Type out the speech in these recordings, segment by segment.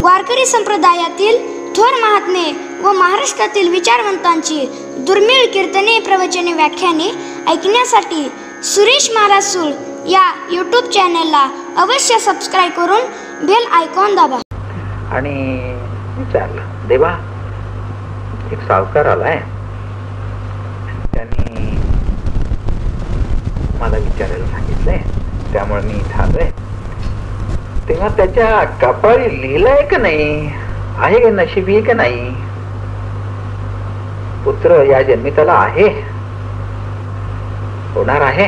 वारकरी संप्रदायातील थोर महात्मे व महाराष्ट्रातील विचारवंतांची दुर्मिळ कीर्तने, प्रवचने, व्याख्याने ऐकण्यासाठी सुरेश महाराज सूळ या यूट्यूब चॅनलला अवश्य सबस्क्राईब करून बेल आयकॉन दाबा. आणि विचारलं, देवा एक सावकार आलाय, त्यांनी मला विचारायला सांगितलंय, त्यामुळे मी इथं आलोय. तेव्हा त्याच्या कपाळी लिहिलंय का नाही, आहे का नशिबी का नाही, पुत्र या जन्मी त्याला आहे, होणार आहे.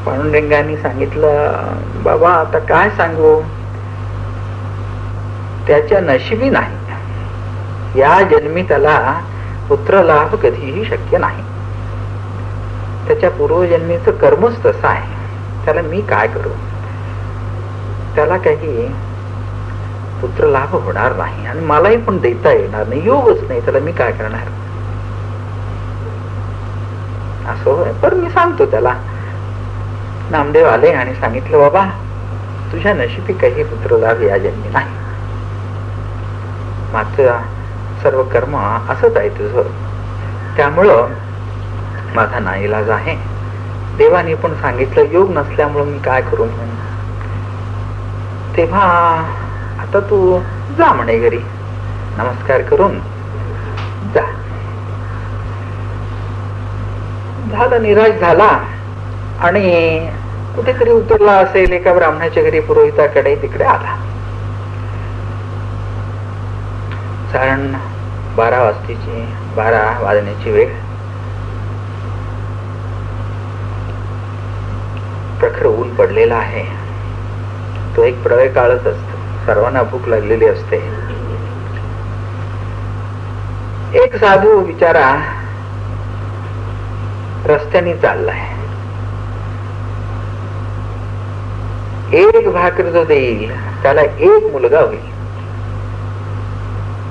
पांडुरंगाने सांगितलं, बाबा आता काय सांगू, त्याच्या नशिबी नाही, या जन्मी त्याला पुत्र लाभ कधीही शक्य नाही. त्याच्या पूर्वजन्मीचं कर्मच तसं आहे, त्याला मी काय करू, त्याला काही पुत्र लाभ होणार नाही आणि मलाही पण देता येणार नाही, योगच नाही, त्याला मी काय करणार. असं होय, पण मी सांगतो त्याला. नामदेव आले आणि सांगितलं, बाबा तुझ्या नशिबी काही पुत्र लाभ या जन्मी नाही, माझं सर्व कर्म असंच आहे तुझं, त्यामुळं माझा नाईलाज आहे. देवाने पण सांगितलं, योग नसल्यामुळं मी काय करू म्हणून. तेव्हा आता तू जा म्हणे घरी, नमस्कार करून जा. झाला, निराश झाला आणि कुठेतरी उतरला असेल एका ब्राह्मणाच्या घरी, पुरोहिताकडे, तिकडे आला. साधारण 12 वाजण्याची वेळ. प्रखर ऊन पडलेला आहे. तो एक प्रळय काळच असतो, सर्वांना भूक लागलेली असते. एक साधू बिचारा रस्त्याने चाललाय. एक भाकर जो देईल त्याला एक मुलगा होईल.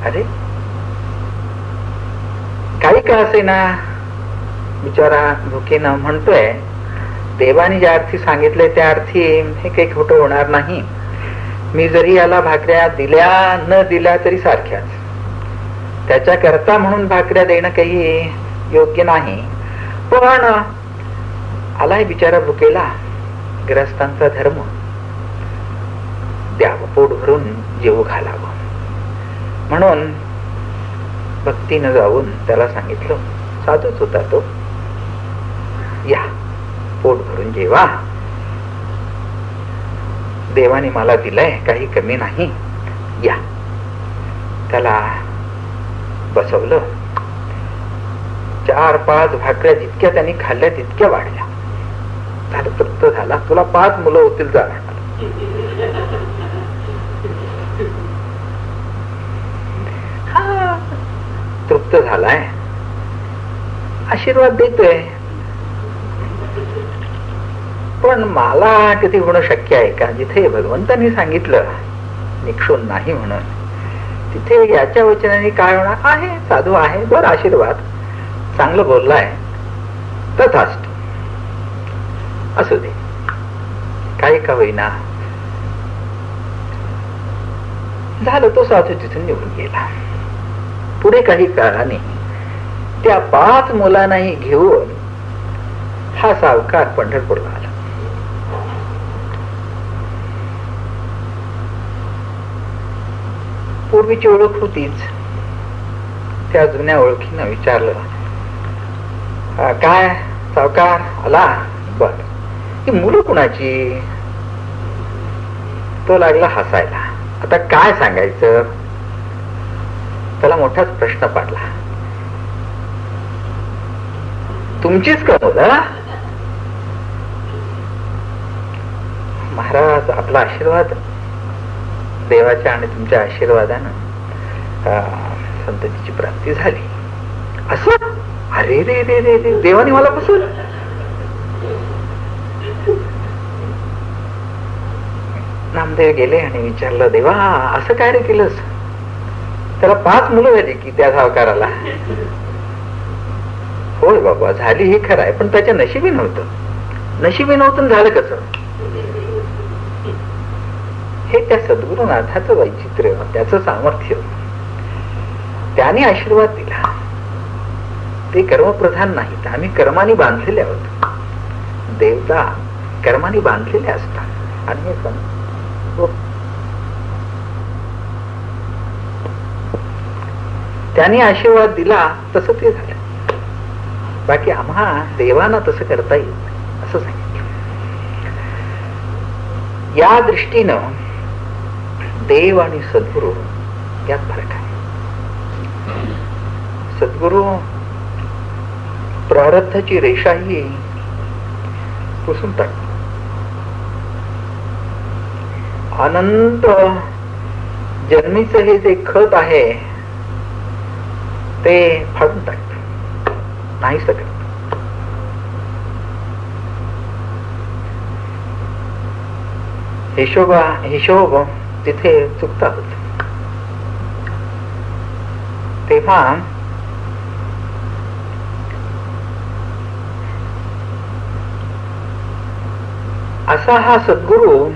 अरे काही का असे ना, बिचारा भुकेनं म्हणतोय, देवाने ज्या अर्थी सांगितलंय त्या अर्थी हे काही खोटं होणार नाही. मी जरी याला भाकऱ्या दिल्या न दिल्या तरी सारख्याच, त्याच्या करता म्हणून भाकऱ्या देणं काही योग्य नाही. पण आलाय बिचारा भुकेला, ग्रस्तांचा धर्म द्यावं, पोट भरून जेवू घालावं म्हणून भक्तीनं जाऊन त्याला सांगितलं. साधूच होता तो, या पोट भरून जेवा, देवाने मला दिलंय, काही कमी नाही, या. त्याला बसवलं. 4-5 भाकऱ्या जितक्या त्यांनी खाल्ल्या तितक्या वाढल्या. झालं, तृप्त झाला. तुला 5 मुलं होतील, जा. तृप्त झालाय, आशीर्वाद देतोय. पण मला कधी होणं शक्य आहे का, जिथे भगवंतांनी सांगितलं निक्षून नाही म्हणून, तिथे याच्या वचनाने काय होणार आहे. साधू आहे, बर आशीर्वाद, चांगलं बोललाय, तथास्तु, असू दे, काही का होईना. झालं, तो साधू तिथून निघून गेला. पुढे काही काळाने त्या 5 मुलांनाही घेऊन हा सावकार पंढरपूरला आला. पूर्वीची ओळख होतीच, त्या जुन्या ओळखीनं विचारलं, काय सावकार आला, बर ही मुलं कुणाची. तो लागला हसायला. आता काय सांगायचं, त्याला मोठाच प्रश्न पडला. तुमचीच का मुलं. महाराज, आपला आशीर्वाद, देवाच्या आणि तुमच्या आशीर्वादानं संततीची प्राप्ती झाली. असं, अरे रे रे रे रे, देवाने मला बसवलं. नामदेव गेले आणि विचारलं, देवा असं काय रे केलंस. त्याला 5 मुलं झाली की त्या सावकाराला. होय बाबा, झाली हे खरं आहे, पण त्याच्या नशिबी नव्हतं. झालं कसं हे त्या सद्गुरुनाथाचं वैचित्र्य, त्याचं सामर्थ्य. त्याने आशीर्वाद दिला. ते कर्मप्रधान नाहीत, आम्ही कर्माने बांधलेले आहोत. देवता कर्माने बांधलेले असतात. आणि त्याने आशीर्वाद दिला तसं ते झालं. बाकी आम्हा देवांना तसं करता येत नाही असं सांगितलं. या दृष्टीनं देव आणि सद्गुरु यात फरक आहे. सद्गुरु प्रारब्धाची रेषाही पुसून टाकतो. अनंत जन्मीचं हे जे खत आहे ते फाडून टाकतो, नाही सकत. हिशोब तिथे चुकता होत. तेव्हा असा हा सद्गुरु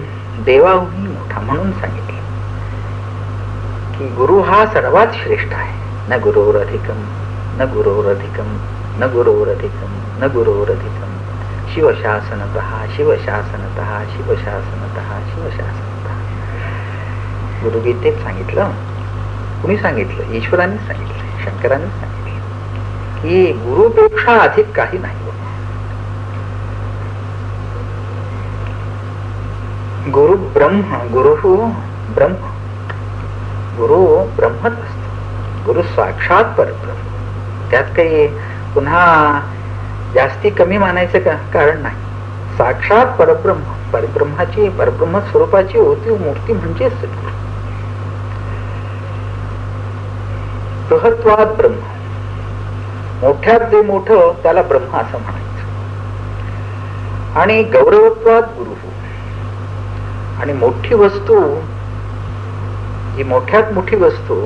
देवाहूनही मोठा म्हणून सांगितले की गुरु हा सर्वात श्रेष्ठ आहे. न गुरोरधिकम न गुरोरधिकम न गुरोरधिकम न गुरोरधिकम शिवशासनतः शिवशासनतः शिवशासनतः शिवशासनतः. गुरुगीतेत सांगितलं. कुणी सांगितलं? ईश्वराने सांगितलं, शंकराने सांगितलं की गुरुपेक्षा अधिक काही नाही. गुरु ब्रह्म, गुरु ब्रह्म, गुरु ब्रह्मच असतो. गुरु साक्षात परब्रह्म. त्यात काही पुन्हा जास्ती कमी मानायचं कारण नाही. साक्षात परब्रह्म, परब्रह्माची, परब्रह्म स्वरूपाची होती मूर्ती म्हणजे सद्गुरु. बृहत्वाद ब्रह्म, मोठ्यात जे मोठं त्याला ब्रह्म असं म्हणायचं. आणि गौरवत्वाद गुरु, आणि मोठी वस्तू, जी मोठ्यात मोठी वस्तू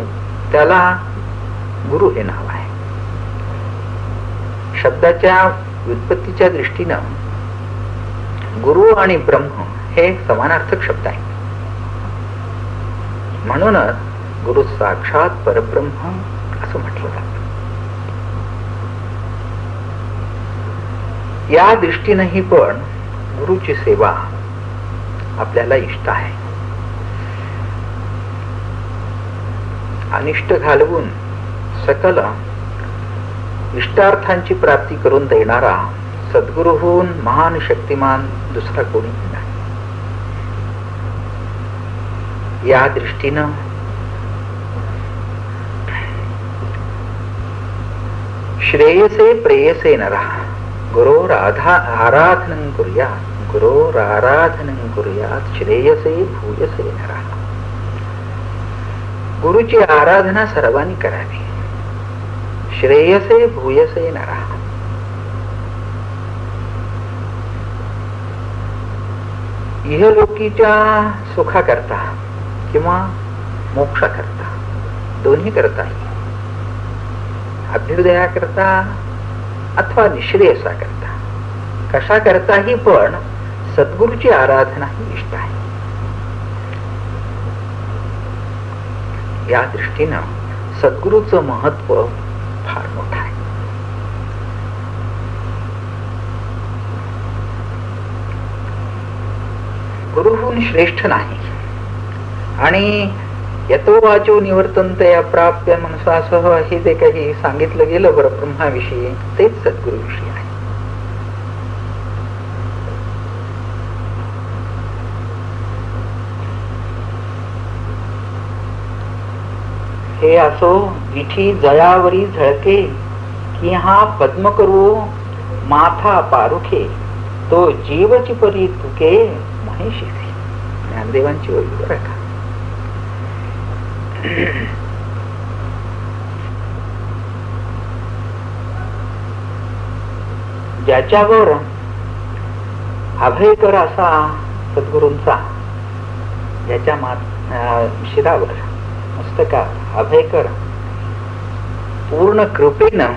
त्याला गुरु हे नाव आहे. शब्दाच्या व्युत्पत्तीच्या दृष्टीनं गुरु आणि ब्रह्म हे समानार्थक शब्द आहेत. म्हणूनच गुरु साक्षात परब्रह्म असं म्हटलं जातं. या दृष्टीनेही पण गुरुची सेवा आपल्याला इष्ट आहे. अनिष्ट घालवून सकल इष्टार्थांची प्राप्ती करून देणारा सद्गुरुहून महान शक्तिमान दुसरा कोणी नाही. या दृष्टीनं श्रेयसे प्रेयसे नरा गुरोर आराधनं कुर्यात्, गुरोर आराधनं कुर्यात् श्रेयसे भूयसे नरा. गुरुची आराधना सर्वांनी करावी. श्रेयसे भूयसे नरा. इहलोकीच्या सुखाकरता किंवा मोक्षाकरता, दोन्ही करता, अभ्युदया करता अथवा निश्रेयसा करता, कशा करताही पण सद्गुरूची आराधना ही इष्ट आहे. या दृष्टीनं सद्गुरूचं महत्व फार मोठं आहे. गुरुहून श्रेष्ठ नाही. आणि यतो वाचो निवर्तन्ते अप्राप्य मनसासह हे जे काही सांगितलं गेलं परब्रह्माविषयी तेच सद्गुरूविषयी आहे. हे असो विठी जयावरी झळके की हा पद्म करू माथा पारुखे तो जीवची परी तुके महेशी. ज्ञानदेवांची ओळी बरं का. ज्याच्यावर अभयकर असा सद्गुरूंचा, ज्याच्या शिरावर मस्तका अभयकर पूर्ण कृपेनं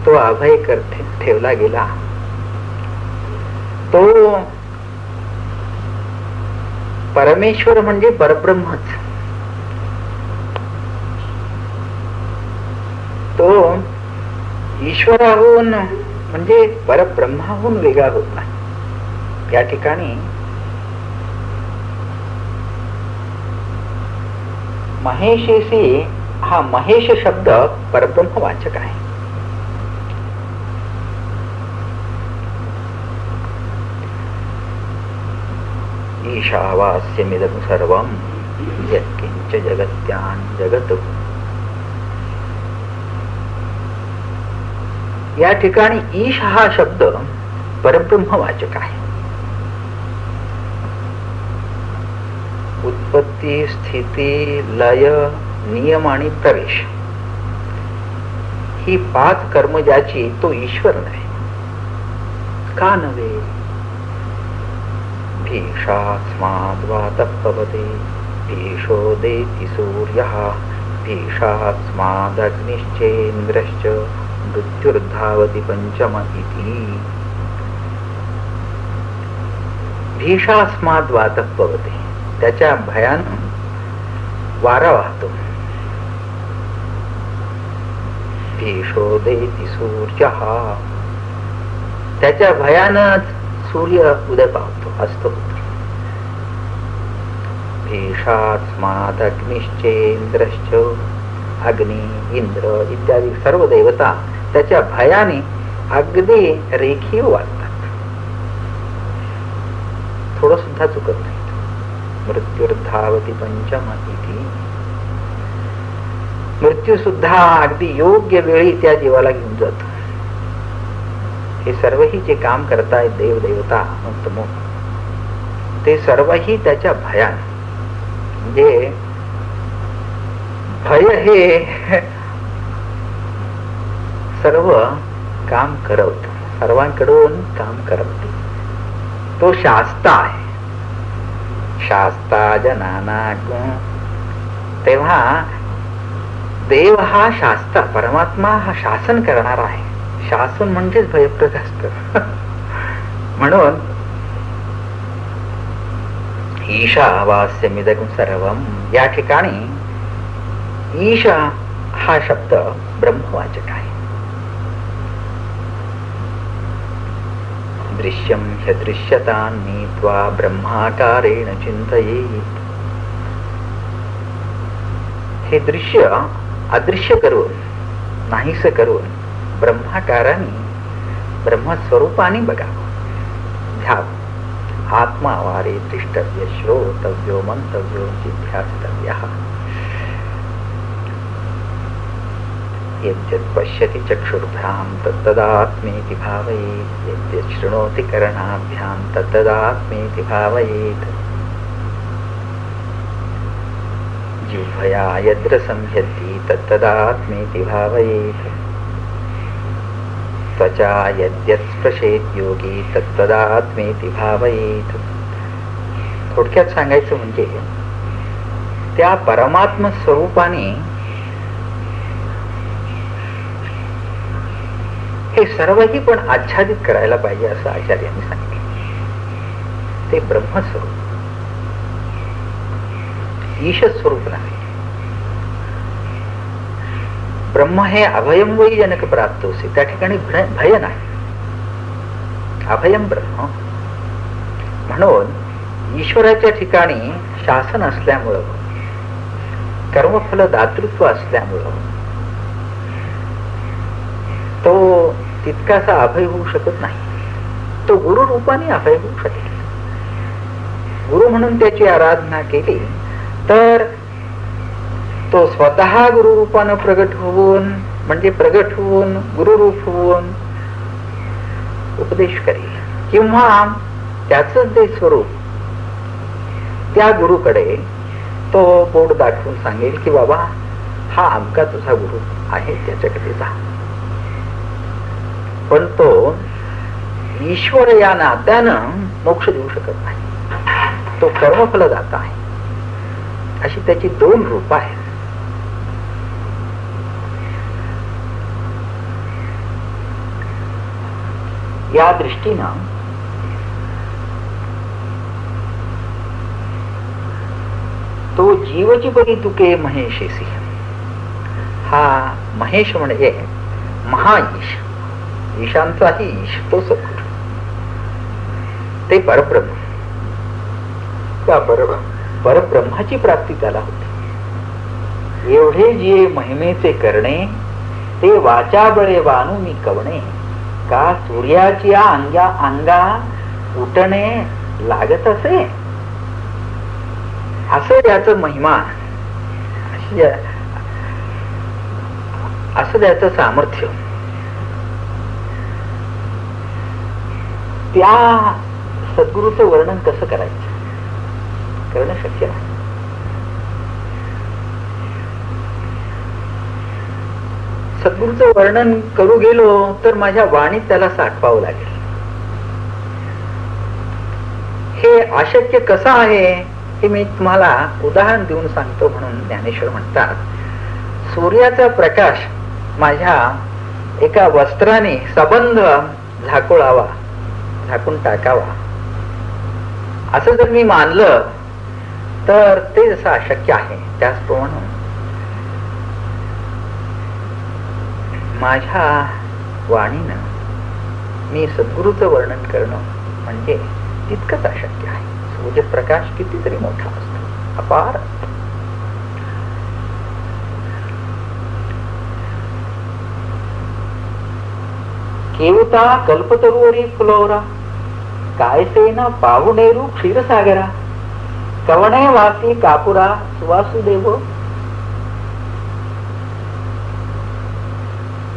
तो अभयकर ठेवला गेला, तो परमेश्वर म्हणजे परब्रह्मच. तो ईश्वराहून म्हणजे परब्रह्माहून वेगळा होत नाही. या ठिकाणी महेशेसी हा महेश शब्द परब्रह्मवाचक आहे. ईशावास्यमिदं सर्वं यत्किंच जगत्यां जगत्. या ठिकाणी ईश हा शब्द परब्रह्मवाचक आहे. उत्पत्ती, स्थिती, लय, नियम आणि प्रवेश ही 5 कर्म ज्याची तो ईश्वर नव्हे. का नव्हे? भीषास्माद्वातः पवते भीषो देति सूर्यः भीषास्मादग्निश्चेन्द्रश्च मृत्युर्धावति पंचम इति. भीषास्माद्वातः पवते, त्याच्या भयानं वारा वाहतो. भीषो देति सूर्यः, त्याच्या भयानच सूर्य उदय पावतो, असतो. भीषास्मादग्निश्चेन्द्रश्च, अग्नी, इंद्र इत्यादी सर्व देवता त्याच्या भयाने अगदी रेखीव वागतात, थोडं सुद्धा चुकत नाही. मृत्युर्धावती पंचम इति. मृत्यू सुद्धा अगदी योग्य वेळी त्या जीवाला घेऊन जातो. हे सर्वही जे काम करतायत देव देवता मुक्तमोक्ष, ते सर्वही त्याच्या भयाने, म्हणजे भय हे सर्व काम करवतो, सर्वांकडून काम करवतो. तो शास्ता आहे. शास्ता जनाना. तेव्हा देव हा शास्ता, परमात्मा हा शासन करणार आहे. शासन म्हणजेच भयप्रद असत. म्हणून ईशावास्यमिदं सर्वं, या ठिकाणी ईशा हा शब्द ब्रह्मवाचक आहे. दृश्यं ह्यदृश्यतान्नी त्वा ब्रह्माकारेण चिंतयेत्. हे दृश्य अदृश्य करून, नाहीस करून ब्रह्माकाराने, ब्रह्मस्वरूपाने बघावं, घ्यावं. आत्मावारे तिष्ठव्य, श्रोतव्यो, मंतव्यो, जिज्ञासितव्यः. यद्यत् पश्यति चक्षुर्भ्यां तत्तदात्मेति भावयेत्, यद्यत् शृणोति कर्णाभ्यां तत्तदात्मेति भावयेत्. जिह्वया यद्रसं ह्यद्धि तत्तदात्मेति भावयेत्. त्वचा यद्यत् स्पृशेत् योगी तत्तदात्मेति भावयेत्. थोडक्यात सांगायचं म्हणजे त्या परमात्म स्वरूपाने हे सर्वही पण आच्छादित करायला पाहिजे असं आचार्यांनी सांगितलं. ते ब्रह्मस्वरूप, ईशस्वरूप नाही. ब्रह्म हे अभयम वै जनक प्राप्तोसी, त्या ठिकाणी भय नाही, अभयम ब्रह्म. म्हणून ईश्वराच्या ठिकाणी शासन असल्यामुळं, कर्मफल दातृत्व असल्यामुळं तो तितकासा अभय होऊ शकत नाही. तो गुरु रूपाने अभय होऊ शकेल. गुरु म्हणून त्याची आराधना केली तर तो स्वतः गुरु रूपानं प्रगट होऊन, म्हणजे प्रगट होऊन गुरुरूप होऊन उपदेश करेल, किंवा त्याच ते स्वरूप त्या गुरुकडे तो बोट दाखवून सांगेल की बाबा हा अमका तुझा गुरु आहे, त्याच्याकडे जा. पण तो ईश्वर या नात्यानं मोक्ष देऊ शकत नाही. तो कर्मफलदाता आहे. अशी त्याची 2 रूप आहेत. या दृष्टीनं तो जीवची परी तुके महेशेसी. हा महेश म्हणजे महाईश, ईशांचाही ईश तो सद्गुरू, ते परब्रह्म. त्या परब्रह्माची प्राप्ती त्याला होती. एवढे जे महिमेचे करणे ते वाचा बळे वानू मी कवणे, का सूर्याची अंगा उठणे लागत असे. असं त्याचं महिमा, असं त्याचं सामर्थ्य. त्या सद्गुरूचं वर्णन कसं करायचं, करणं शक्य नाही. सद्गुरूचं वर्णन करू गेलो तर माझ्या वाणीत त्याला साठवावं लागेल. हे अशक्य कसं आहे हे मी तुम्हाला उदाहरण देऊन सांगतो. म्हणून ज्ञानेश्वर म्हणतात, सूर्याचा प्रकाश माझ्या एका वस्त्राने सबंध झाकून टाकावा असं जर मी मानलं तर ते जसं अशक्य आहे, त्याचप्रमाणे माझ्या वाणीनं मी सद्गुरूचं वर्णन करणं म्हणजे तितकंच अशक्य आहे. सूर्यप्रकाश कितीतरी मोठा असतो, अपार. केवता कल्पतरुवरी फुलवरा, कायसेना पाहुणेरू क्षीरसागरा, कवणे वासी कापुरा सुवासुदेव.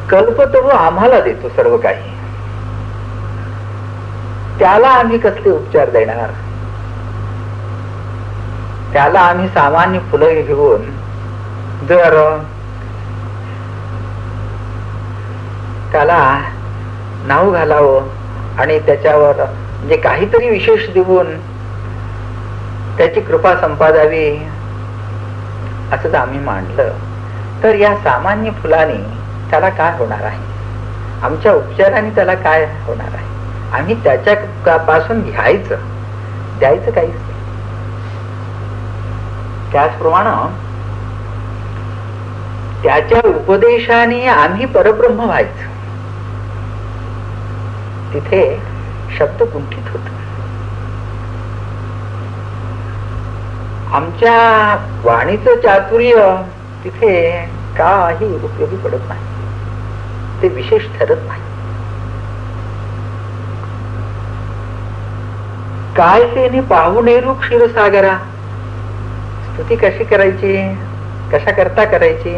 कल्पतरू आम्हाला देतो सर्व काही, त्याला आम्ही कसले उपचार देणार. त्याला आम्ही सामान्य फुलं घेऊन जर त्याला नाव घालावं आणि त्याच्यावर जे काहीतरी विशेष देऊन त्याची कृपा संपादावी असं आम्ही मांडलं तर या सामान्य फुलाने त्याला काय होणार आहे, आमच्या उपचाराने त्याला काय होणार आहे. आम्ही त्याच्या पासून द्यायचं काहीच नाही. त्याचप्रमाणे त्याच्या उपदेशाने आम्ही परब्रह्म व्हायचं. तिथे शब्द कुंठित होत. आमच्या वाणीचं चातुर्य तिथे काही उपयोगी पडत नाही, ते विशेष ठरत नाही. काय ते पाहुणेरू क्षीरसागरा. स्तुती कशी करायची, कशा करता करायची,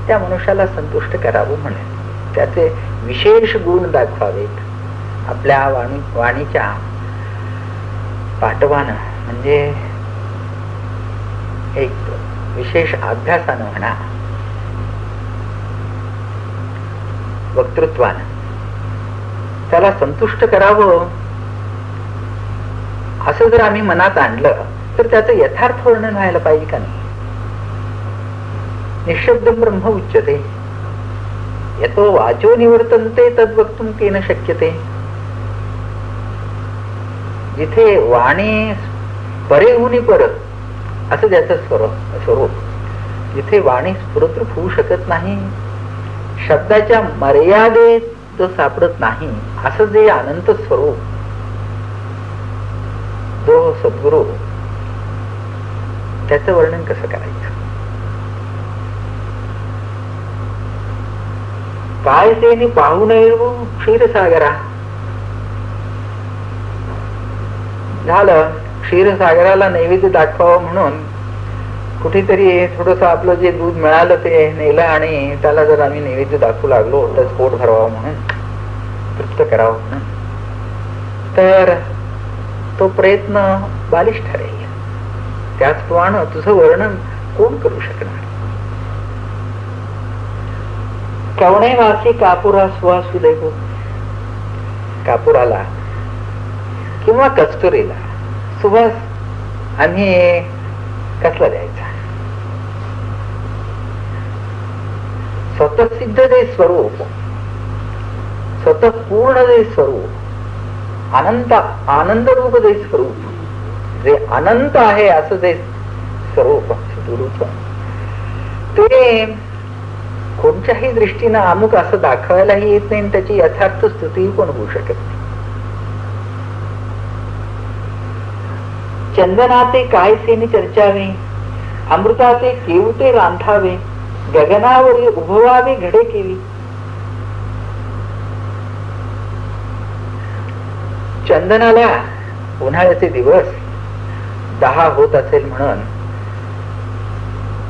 त्या मनुष्याला संतुष्ट करावं म्हणून त्याचे विशेष गुण दाखवावेत. आपल्या वाणीच्या पाठवानं म्हणजे एक विशेष अभ्यासानं म्हणा, वक्तृत्वानं त्याला संतुष्ट करावं असं जर आम्ही मनात आणलं तर त्याचं यथार्थ वर्णन व्हायला पाहिजे का नाही. निःशब्द ब्रह्म उच्यते, यतो वाचो निवर्तन्ते तद्वक्तुम केन शक्यते. जिथे वाणी परेहुनी पर असं त्याचं स्वरूप, जिथे वाणी स्फुरद्रूप होऊ शकत नाही, शब्दाच्या मर्यादेत सापडत नाही, असं जे अनंत स्वरूप जो सद्गुरू, त्याचं वर्णन कसं करायचं. काय ते पाहुणेरू क्षीरसागरा. झालं, क्षीरसागराला नैवेद्य दाखवावं म्हणून कुठेतरी थोडस आपलं जे दूध मिळालं ते नेलं आणि त्याला जर आम्ही नैवेद्य दाखवू लागलो तर पोट भरावं म्हणून, तृप्त करावं म्हणून, तर तो प्रयत्न बालिश ठरेल. त्याचप्रमाणे तुझं वर्णन कोण करू शकणार. कवणे वासी कापुरा सुवासुदेव. कापुराला किंवा कस्तुरीला सुवास आम्ही कसला द्यायचा. स्वतःसिद्ध जे स्वरूप, स्वतः पूर्ण जे स्वरूप, आनंद रूप जे स्वरूप जे अनंत आहे असं जे स्वरूप सद्गुरूचं, ते कोणत्याही दृष्टीनं अमुक असं दाखवायलाही येत नाही, त्याची यथार्थ स्तुती पण होऊ शकत नाही. चंदनाचे काय सेने चर्चावे, अमृताचे केवटे रांधावे, गगनावरी उभवावे घडे केली. चंदनाला उन्हाळ्याचे दिवस 10 होत असेल म्हणून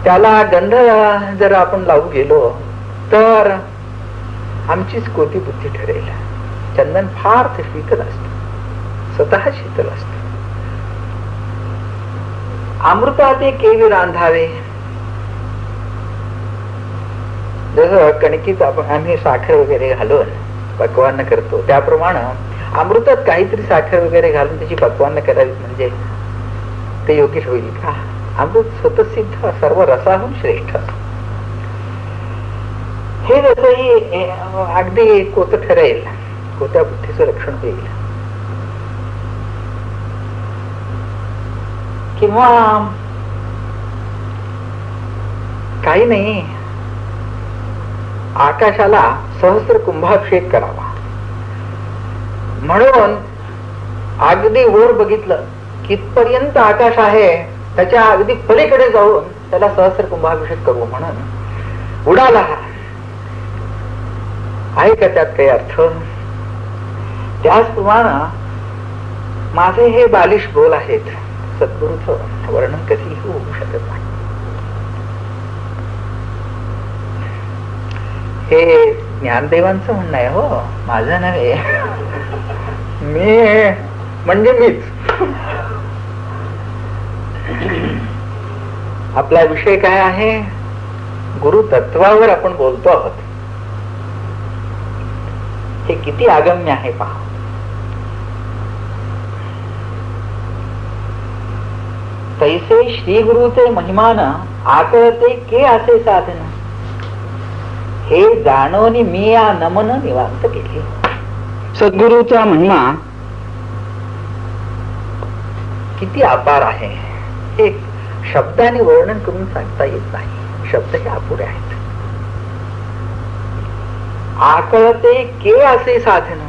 त्याला गंध जर आपण लावू गेलो तर आमचीच कोती बुद्धी ठरेल. चंदन फार शीतल असत, स्वतः शीतल असत. अमृताचे केवी रांधावे, जसं कणकीत आम्ही साखर वगैरे घालून पक्वान्न करतो त्याप्रमाणे अमृतात काहीतरी साखर वगैरे घालून त्याची पक्वान्न करावी म्हणजे ते योग्य होईल का? अमृत स्वतःसिद्ध सर्व रसाहून श्रेष्ठ. हे जसंही अगदी कोत ठरेल, कोत्या बुद्धीचं लक्षण होईल. किंवा काही नाही, आकाशाला सहस्र कुंभाभिषेक करावा म्हणून अगदी वर बघितलं कितपर्यंत आकाश आहे त्याच्या अगदी पलीकडे जाऊन त्याला सहस्र कुंभाभिषेक करू म्हणून उडाला. आहे का त्यात काही अर्थ? त्याचप्रमाणे माझे हे बालिश बोल आहेत, सद्गुरूचं वर्णन कधीही होऊ शकत नाही. हे ज्ञानदेवांचं म्हणणं आहे, हो माझं नव्हे. मी म्हणजे मीच. आपला विषय काय आहे? गुरु तत्वावर आपण बोलतो आहोत. हे किती आगम्य आहे पहा. तैसे श्री गुरुचे महिमान आकळते के असे साधन, हे जाणवणी मी या नमन निवांत केले. सद्गुरूचा महिमा किती अपार आहे हे शब्दाने वर्णन करून सांगता येत नाही. शब्द हे अपुरे आहेत. आकळते के असे साधन,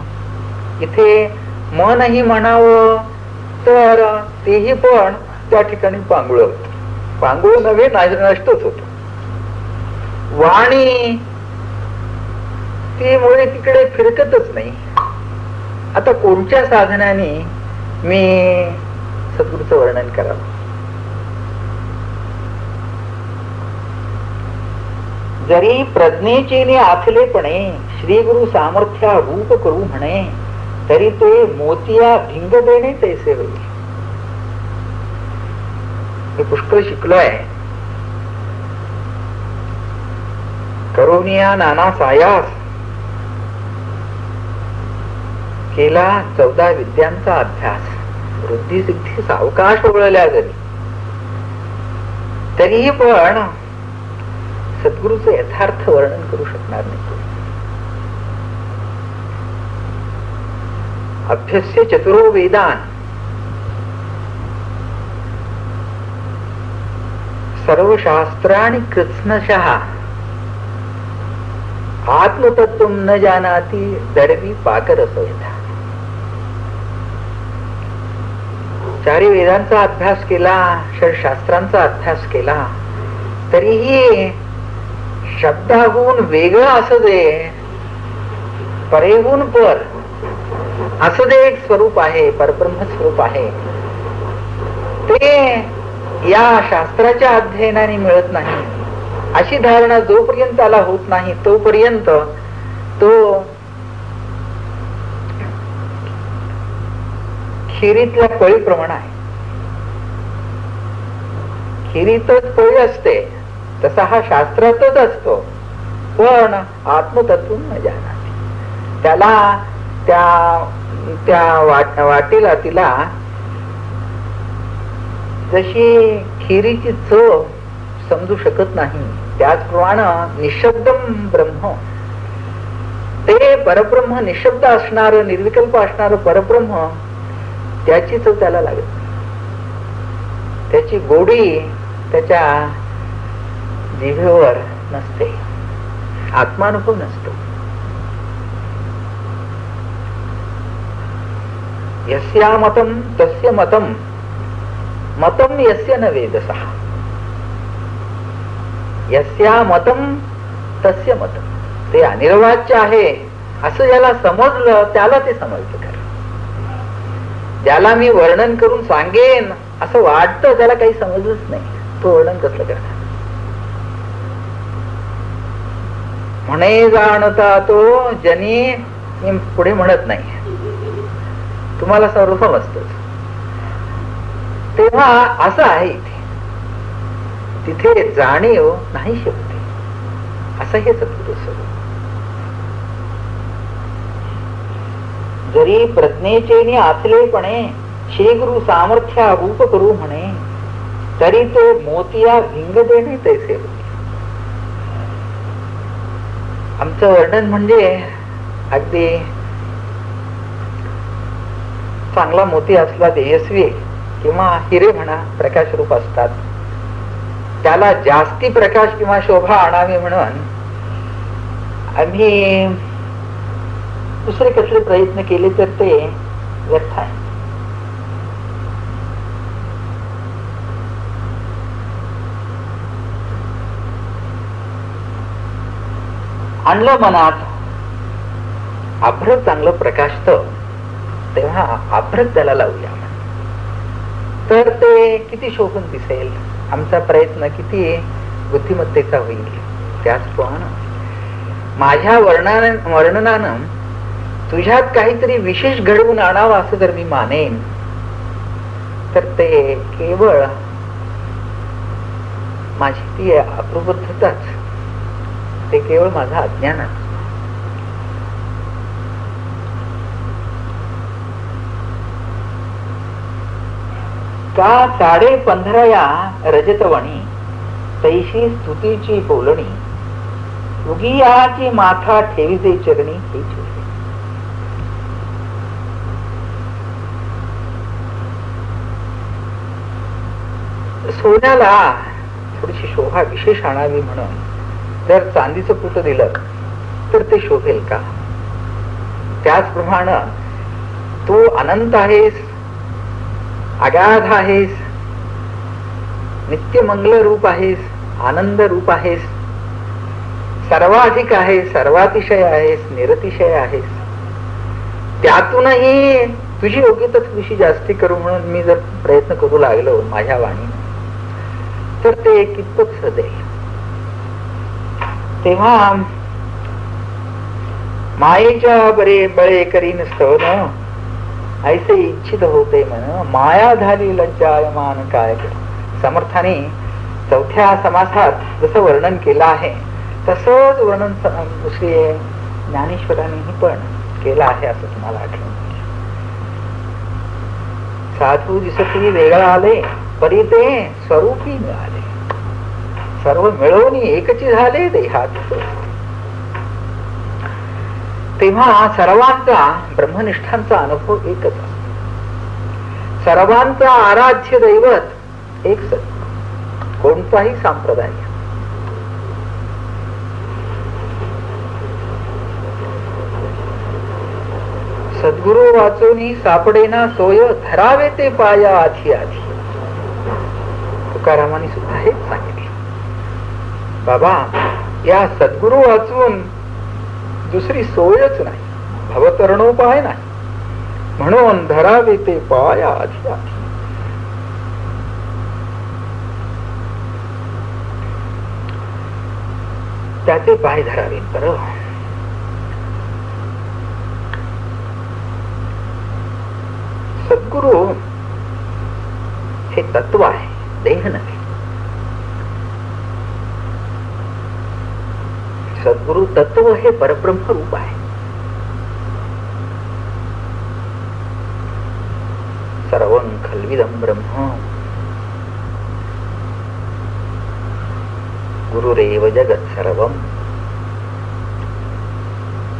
इथे मनही म्हणावं तर तेही पण त्या ठिकाणी पांगुळ होत. पांगुळ नव्हे, नष्टच होत. वाणी ती मुळे तिकडे फिरकतच नाही. आता कोणत्या साधनाने मी सद्गुरूचं वर्णन करावं? जरी प्रज्ञेचे आथलेपणे श्री गुरु सामर्थ्या रूप करू म्हणे, तरी ते मोतिया भिंग देणे तैसे होईल. मी पुष्कळ शिकलोय. करुनिया नाना सायास केला 14 विद्यांचा अभ्यास, वृद्धी सिद्धी सावकाश वळल्या जरी, तरीही पण सद्गुरूचं यथार्थ वर्णन करू शकणार नाही. अभ्यस्य चतुरो वेदान, सर्व शास्त्राणि कृत्स्नशः, आत्मतत्व न जानाति दडवी पाकरस यथा. चारी वेदांचा अभ्यास केला, शास्त्रांचा अभ्यास केला, तरीही शब्दाहून वेगळं असं दे, परेहून पर असं दे एक स्वरूप आहे, परब्रह्म स्वरूप आहे, ते या शास्त्राच्या अध्ययनाने मिळत नाही. अशी धारणा जोपर्यंत त्याला होत नाही तोपर्यंत तो खिरीतल्या पळीप्रमाणे आहे. खिरीतच पळी असते तसा हा शास्त्रातच असतो, पण आत्मतत्व न जाणार. त्याला त्या वाटेला तिला जशी खिरीची चव समजू शकत नाही, त्याचप्रमाणे निशब्दम ब्रह्म, ते परब्रह्म, निशब्द असणार निर्विकल्प असणार परब्रह्म, त्याची चव त्याला लागत नाही. त्याची गोडी त्याच्या जिभेवर नसते, आत्मानुभव नसतो. यस्या मतम तस्य मतम, मतम यस्य न वेदसः. यस्या मतम तस्य मतम, ते अनिर्वाच्य आहे असं ज्याला समजलं त्याला ते समजलं खरं. ज्याला मी वर्णन करून सांगेन असं वाटतं त्याला काही समजलंच नाही, तो वर्णन कसलं करणार. म्हणे जाणता तो जनी, मी पुढे म्हणत नाही, तुम्हाला सर्व समजतच. तेव्हा असं आहे तिथे जाणीव नाही शकते, असं हे सद्गुरु स्वरूप. जरी प्रज्ञेचे आचलेपणे श्री गुरु सामर्थ्या रूप करू म्हणे, तरी ते मोतिया भिंग देणे तैसे होते. आमचं वर्णन म्हणजे अगदी चांगला मोती असला तेजस्वी किंवा हिरे म्हणा प्रकाश रूप असतात, त्याला जास्ती प्रकाश किंवा शोभा आणावी म्हणून आम्ही दुसरे कसले प्रयत्न केले तर ते व्यर्थ आहे. आणलं मनात अभ्रक चांगलं प्रकाशत, तेव्हा अभ्रक त्याला लावूया तर ते किती शोभून दिसेल, आमचा प्रयत्न किती बुद्धिमत्तेचा होईल. त्याचप्रमाणे माझ्या वर्णनानं तुझ्यात काहीतरी विशेष घडवून आणावं असं जर मी मानेन तर ते केवळ माझी ती अप्रबुद्धताच, ते केवळ माझा अज्ञानच. का 15.5 रजतवणी तैशी स्तुतीची बोलणी, उगियाची माथा ठेवीचे चरणी हे छोटे. सोन्याला थोडीशी शोभा विशेष आणावी म्हणून जर चांदीचं पुट दिलं तर ते शोभेल का? त्याचप्रमाणे तू अनंत आहेस, अगाध आहेस, नित्य मंगल रूप आहेस, आनंद रूप आहेस, सर्वाधिक आहेस, सर्वातिशय आहेस, निरतिशय आहेस. त्यातूनही तुझी योग्यता थोडीशी जास्ती करू म्हणून मी जर प्रयत्न करू लागलो माझ्या वाणीने तर ते कितपत सदेल. तेव्हा मायेच्या बळे करीन स्तवन, ऐसे इच्छित होते म्हण, माया झाली लज्जायमान काय. समर्थाने 4थ्या समासात जसं वर्णन केलं आहे तसंच वर्णन दुसरी ज्ञानेश्वरांनीही पण केलं आहे असं तुम्हाला आठवण. साधू दिसती वेगळा आले, परी ते स्वरूपी मिळाले, सर्व मिळवून एकची झाले देहात. तेव्हा सर्वांचा ब्रह्मनिष्ठांचा अनुभव एकच असतो, सर्वांचा आराध्य दैवत एक सत्य, कोणताही संप्रदाय. सद्गुरु वाचून सापडेना सोय, धरावे ते पाया आधी आधी. तुकारामांनी सुद्धा हेच सांगितले, बाबा या सद्गुरु वाचून दुसरी सोयच नाही, भवतरणोपाय नाही, म्हणून धरावे ते पाया आधी आधी. त्याचे पाय धरावे. बरोबर, सद्गुरु हे तत्व आहे, देह नव्हे. सद्गुरु तत्व हे परब्रह्म रूप आहे. सर्वं खल्विदं ब्रह्म, गुरुरेव जगत् सर्वं,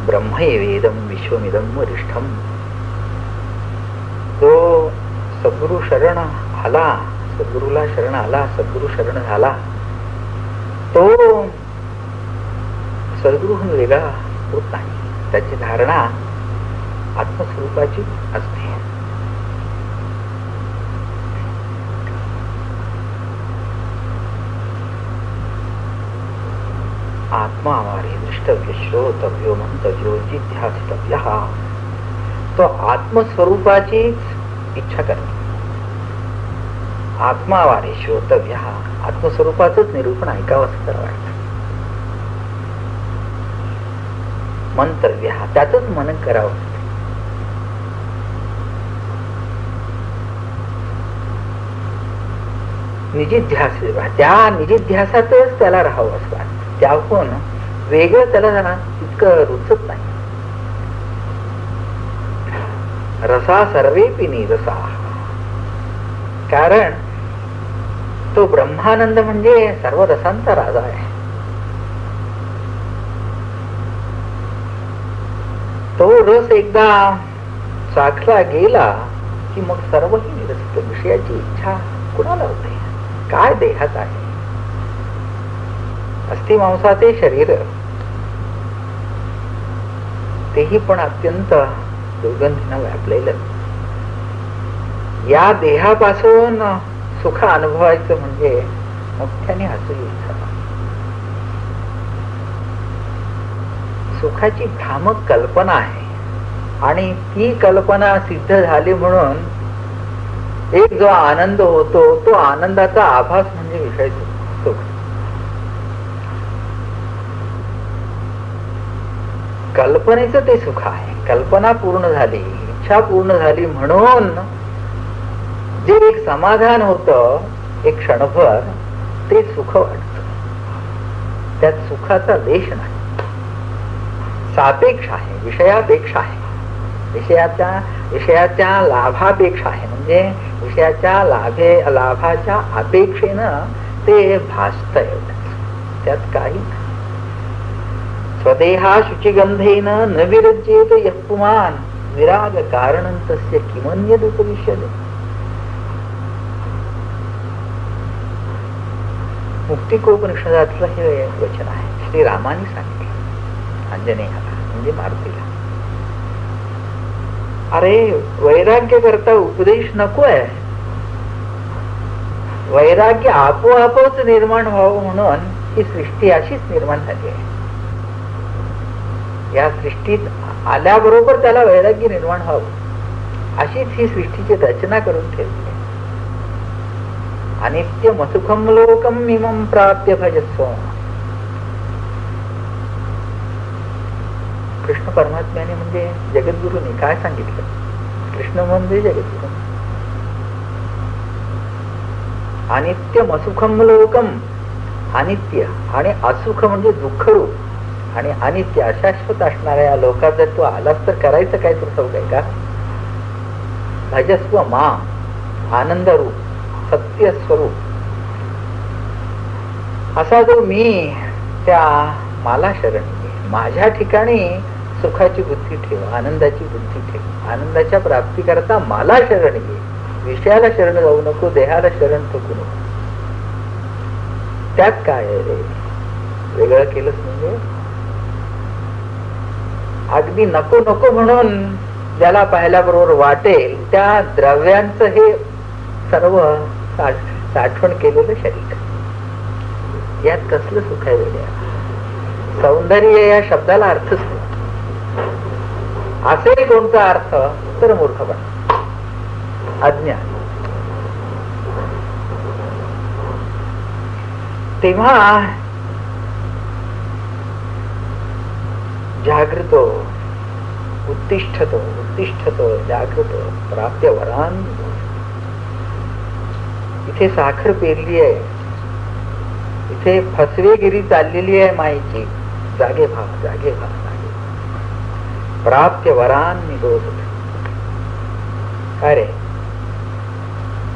ब्रह्मैवेदं विश्वमिदं वरिष्ठम्. तो सद्गुरु शरण आला, सद्गुरूला शरण आला, सद्गुरु शरण झाला, तो सद्गुरूहून वेगळा होत नाही. त्याची धारणा आत्मस्वरूपाची असते. आत्मा हमारे दृष्टव्य श्रोतव्यो मंतव्यो जिध्यासितव्य. तो आत्मस्वरूपाचीच इच्छा करणे. आत्मावारे श्रोतव्य, आत्मस्वरूपाचंच निरूपण ऐकावं असं त्याला वाटतं. मंतव्य, त्याचंच मनन करावं. निजिध्यास, त्या निजिध्यासातच त्याला राहावं असं वाटतं. त्याहून वेगळं त्याला इतकं रुचत नाही. रसा सर्वेपि निरसा, कारण तो ब्रह्मानंद म्हणजे सर्व रसांचा राजा आहे. तो रस एकदा चाखला गेला की मग सर्वही निरस्त. विषयाची इच्छा कुणाला होते? काय देहात आहे? अस्थिमांसाचे शरीर, तेही पण अत्यंत दुर्गंधीनं व्यापलेलं. या देहापासून सुख अनुभवायचं म्हणजे मोठ्याने हसू येईल. सुखाची भ्रामक कल्पना आहे आणि ती कल्पना सिद्ध झाली म्हणून एक जो आनंद होतो तो आनंदाचा आभास म्हणजे विषय सुख. कल्पनेचं ते सुख आहे. कल्पना पूर्ण झाली, इच्छा पूर्ण झाली म्हणून जे एक समाधान होतं एक क्षणभर, ते सुख वाटतं. त्यात सुखाचा लेश नाही. सापेक्ष आहे, विषयापेक्षा आहे, विषयाच्या लाभापेक्षा आहे. म्हणजे विषयाच्या लाभाच्या अपेक्षेनं ते भासत एवढंच, त्यात काही नाही. स्वदेहा शुचिगंधेन न विरज्येत यः पुमान् विराग कारणं तस्य किमन्यद् उपविश्यते. मुक्तिकोपनिषदातलं हे वचन आहे. श्रीरामाने सांगितलं अंजनेयाला म्हणजे मारुतीला. अरे वैराग्य करता उपदेश नको आहे. वैराग्य आपोआपच निर्माण व्हावं म्हणून ही सृष्टी अशीच निर्माण झाली आहे. या सृष्टीत आल्याबरोबर त्याला वैराग्य निर्माण व्हावं अशीच ही सृष्टीची रचना करून ठेवली आहे. अनित्यम सुखम लोकम इमं प्राप्य भजस्व. कृष्ण परमात्म्याने म्हणजे जगद्गुरूने काय सांगितलं? कृष्ण म्हणजे जगद्गुरू. अनित्यम असुखम लोकम, अनित्य आणि असुख म्हणजे दुःखरूप आणि अनित्य अशाश्वत असणाऱ्या या लोकात जर तू आलास तर करायचं काय? तर सौक आहे का? भजस्व मा, आनंदरूप सत्य स्वरूप असा जो मी, त्या मला शरण घे. माझ्या ठिकाणी सुखाची बुद्धी ठेव, आनंदाची बुद्धी ठेव. आनंदाच्या प्राप्ती करता मला शरण घे. विषयाला शरण जाऊ नको, देहाला शरण थकू नको. त्यात काय आहे रे? वेगळं केलंच म्हणजे अगदी नको नको म्हणून ज्याला पाहिल्याबरोबर वाटेल त्या द्रव्यांचं हे सर्व साठवण केलेलं शरीर. यात कसलं सुख आहे वेगळ्या? सौंदर्य या शब्दाला अर्थच नाही. असेल कोणता अर्थ तर मूर्खपणा, अज्ञान. तेव्हा जागृतो उत्तिष्ठतो उत्तिष्ठतो जागृतो प्राप्य वरान. इथे साखर पेरली आहे, इथे फसवेगिरी चाललेली आहे मायेची. जागे व्हा, जागे व्हा, जागे. प्राप्य वरान निबोध. काय रे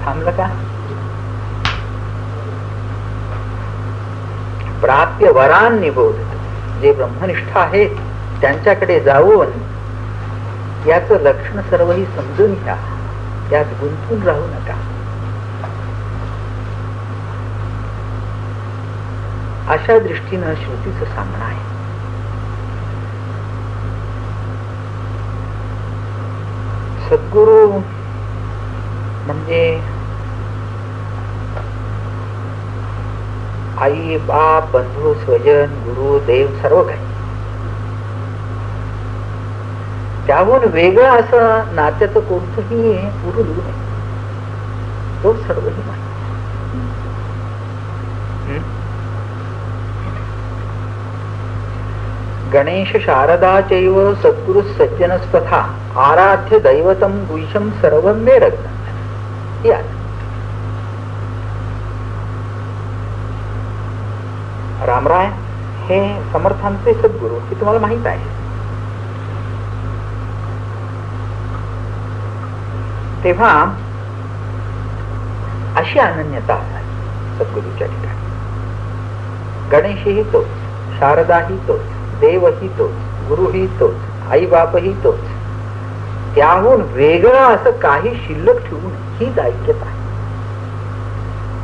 थांबलं का? प्राप्य वरान निबोध. जे ब्रह्मनिष्ठ आहेत त्यांच्याकडे जाऊन याचं लक्षण सर्वही समजून घ्या. यात गुंतून राहू नका. अशा दृष्टीनं श्रुतीचं सांगणं आहे. सद्गुरु म्हणजे आई बाप बंधू स्वजन गुरु देव सर्व काही. त्याहून वेगळं असं नात्याचं कोणतंही उरू नाही. तो सर्वही माहिती. गणेश शारदा चैव सद्गुरु सज्जनस्तथा आराध्य दैवतम गुह्यम सर्वं मे रत्न. रामराय हे समर्थांचे सद्गुरु हे तुम्हाला माहित आहे. तेव्हा अशी अनन्यता असावी सद्गुरूच्या ठिकाणी. गणेशही तोच, शारदाही तोच, देवही तोच, गुरुही तोच, आई बापही तोच. त्याहून वेगळं असं काही शिल्लक ठेवून हीच ऐक्यता आहे.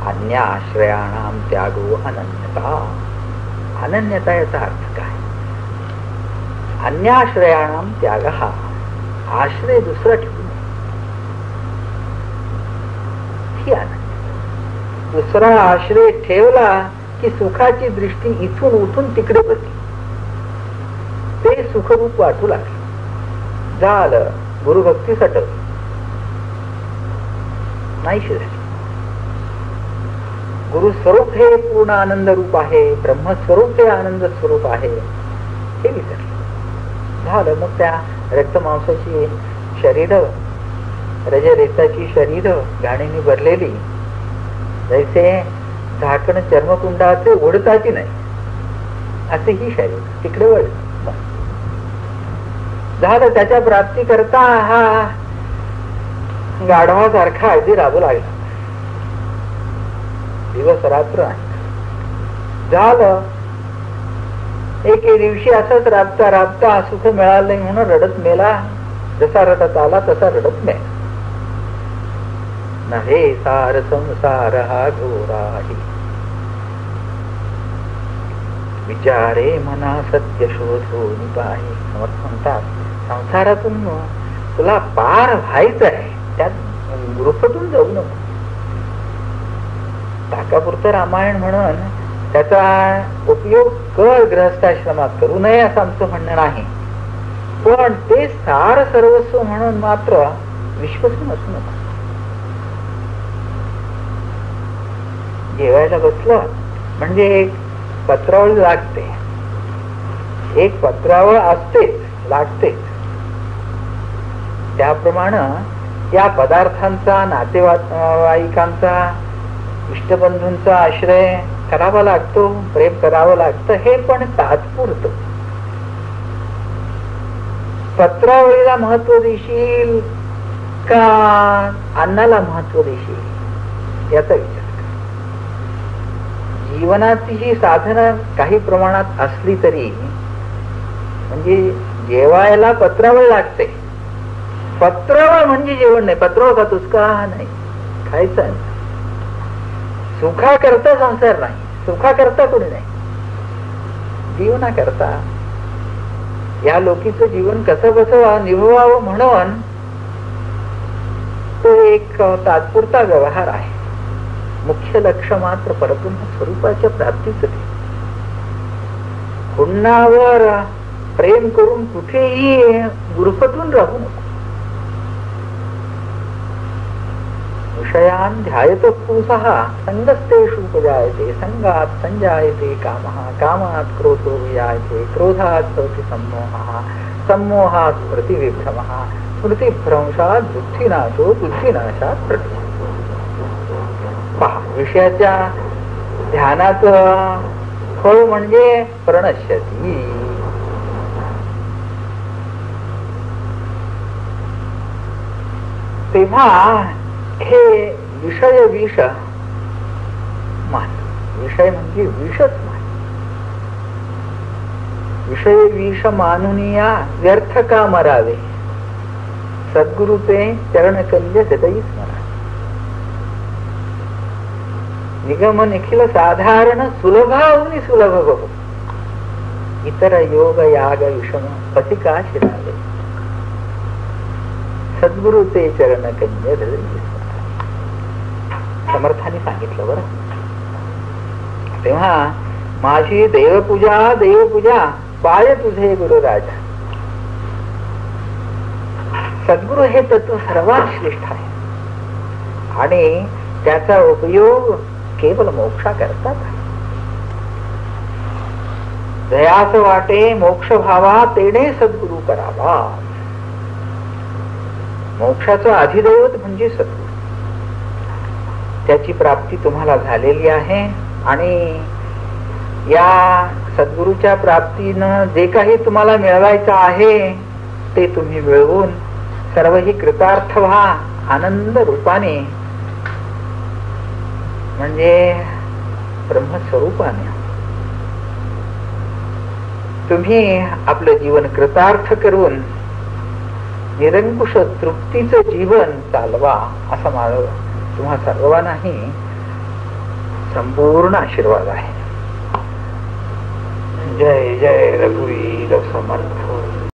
अन्य आश्रयाणाम त्यागो अनन्यता. अनन्यता याचा अर्थ काय? अन्याश्रयाणाम त्याग हा आश्रय दुसरा ठेवू नये ही अनन्यता. दुसरा आश्रय ठेवला की सुखाची दृष्टी इथून उठून तिकडे बदली. ते सुखरूप वाटू लागले. झालं गुरुभक्ती सटवली नाहीशी झाली. गुरु स्वरूप हे पूर्ण आनंद रूप आहे, ब्रह्मस्वरूप हे आनंद स्वरूप आहे हे विसरले. झालं मग त्या रक्तमांसाची शरीर रजरेताची शरीर घाणीने भरलेली जैसे झाकण चर्मकुंडाचे ओढताची नाही असे ही शरीर तिकडे वळलं. झालं त्याच्या प्राप्ती करता हा गाढवासारखा अगदी राबू लागला. दिवस रात्र नाही. झालं एके दिवशी असंच राबता राबता सुख मिळालं नाही म्हणून रडत मेला. जसा रडत आला तसा रडत मेला. नव्हे सार संसार हा घोराही विचारे मना सत्य शोधून पाही. समर्थ म्हणतात संसारातून तुला पार व्हायचं आहे, त्यात गुरुपटून जाऊ नको. ताकापुरतं रामायण म्हणून त्याचा उपयोग कर गृहस्थाश्रमात करू नये असं आमचं म्हणणं नाही. पण ते सार सर्वस्व म्हणून मात्र विश्वसून असू नको. जेवायला बसलं म्हणजे एक पत्रावळ लागते, एक पत्रावळ असतेच लागतेच. त्याप्रमाणे या पदार्थांचा नातेवाईकांचा इष्टबंधूंचा आश्रय करावा लागतो, प्रेम करावं लागतं. हे पण तात्पुरतं. पत्रावळीला महत्व देशील का अन्नाला महत्व देशील याचा विचार. जीवनाची ही साधनं काही प्रमाणात असली तरी म्हणजे जेवायला पत्रावळ लागते. पत्रावळ म्हणजे जेवण नाही. पत्रावळ खातोस का? नाही, खायचं नाही. सुखा करता संसार नाही, सुखा करता कोणी नाही. जीवना करता या लोकीचं जीवन कसं कसं निभवावं म्हणून तो एक तात्पुरता व्यवहार आहे. मुख्य लक्ष मात्र परब्रह्म स्वरूपाच्या प्राप्तीच. पुन्हावर प्रेम करून कुठेही गुरुपटून राहू नको. विषयान ध्यायतो पुरुषः संगस्तेषु उपजायते, संगात संजायते कामः, कामात क्रोधो विजायते, क्रोधात भवति सम्मोहः, सम्मोहात स्मृतिविभ्रमः, स्मृतिभ्रंशात बुद्धिनाशो, बुद्धिनाशात प्रलय. पहा, विषयाच्या ध्यानाचं फळ म्हणजे प्रणश्यती. तेव्हा हे विषय विष मान. विषय म्हणजे विषच मान. विषय विष मानून या व्यर्थ का मरावे, सद्गुरूचे चरणकल्य हृदयी स्मरा. निगम निखिल साधारण सुलभावनी सुलभ बहू इतर योग याग विषम पती का शिरावे सद्गुरु ते चरण कंज समर्थाने सांगितलं बरं. तेव्हा माझी देवपूजा पाय तुझे गुरु राजा. सद्गुरु हे तत्व सर्वात श्रेष्ठ आहे आणि त्याचा उपयोग केवळ मोक्षा करतात. दयास वाटे मोक्ष भावा तेने सद्गुरु करावा. मोक्षाचं अधिदैवत म्हणजे सद्गुरु. त्याची प्राप्ती तुम्हाला झालेली आहे आणि या सद्गुरूच्या प्राप्तीनं जे काही तुम्हाला मिळवायचं आहे ते तुम्ही मिळवून सर्वही कृतार्थ व्हा आनंद रूपाने, म्हणजे ब्रह्मस्वरूपाने तुम्ही आपलं जीवन कृतार्थ करून निरंकुश तृप्तीचं जीवन चालवा असा माझा तुम्हा सर्वांनाही संपूर्ण आशीर्वाद आहे. जय जय रघुवीर समर्थ.